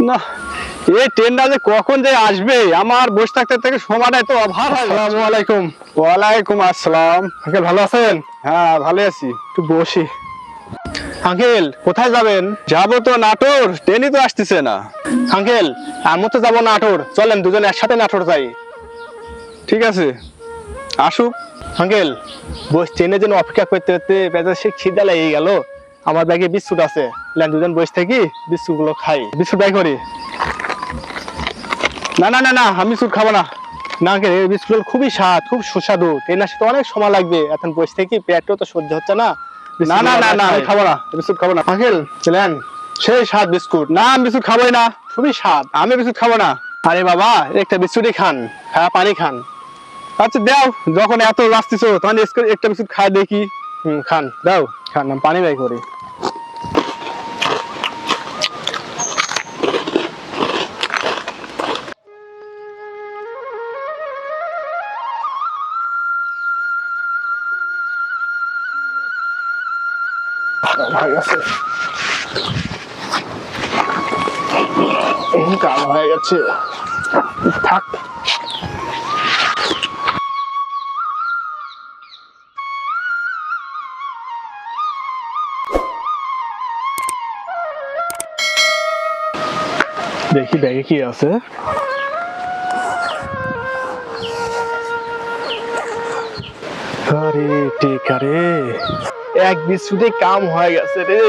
না, এই ট্রেনটা যে কখন যে আসবে আমার বসে থাকতে থেকে সময়টাই তো অভাব। আসসালামু আলাইকুম। ওয়ালাইকুম আসসালাম। আঙ্কেল ভালো আছেন? হ্যাঁ ভালো আছি। একটু বসি। আঙ্কেল কোথায় যাবেন? যাবো তো নাটোর, ট্রেনই তো আসতেছে না। আঙ্কেল আমি তো যাবো নাটোর, চলেন দুজন একসাথে নাটোর যাই। ঠিক আছে আসুক। আঙ্কেল বস ট্রেনের জন্য অপেক্ষা করতে করতে পেঁচা সে খিদা লেগে গেল। আমার ব্যাগে বিস্কুট আছে, দুজন বসে থাকি বিস্কুট গুলো খাই। বিস্কুট বাই করি। না না না না, আমি সুদ খাবো না। না আঙ্কেল এই বিস্কুট খুবই স্বাদ, খুব সুস্বাদু। ট্রেন আসতে অনেক সময় লাগবে, এখন বসে থাকি পেটও তো সহ্য হচ্ছে না। না না না না, আমি খাবো না, বিস্কুট খাবো না। আঙ্কেল চলেন, সেই স্বাদ বিস্কুট। না আমি বিস্কুট খাবোই না, খুবই স্বাদ। আমি বিস্কুট খাবো না। আরে বাবা একটা বিস্কুটই খান, খায়া পানি খান। আচ্ছা দাও, যখন এত আসতেছো তখন একটা বিস্কুট খাই দেখি। খান, দাও খান, আমি পানি বাই করি। কাল হয়ে গেছে, থাক। দেখি ব্যাগে কি আছে। আরে টিকা রে, এক বিস্কুটে কাম হয়ে গেছে রে।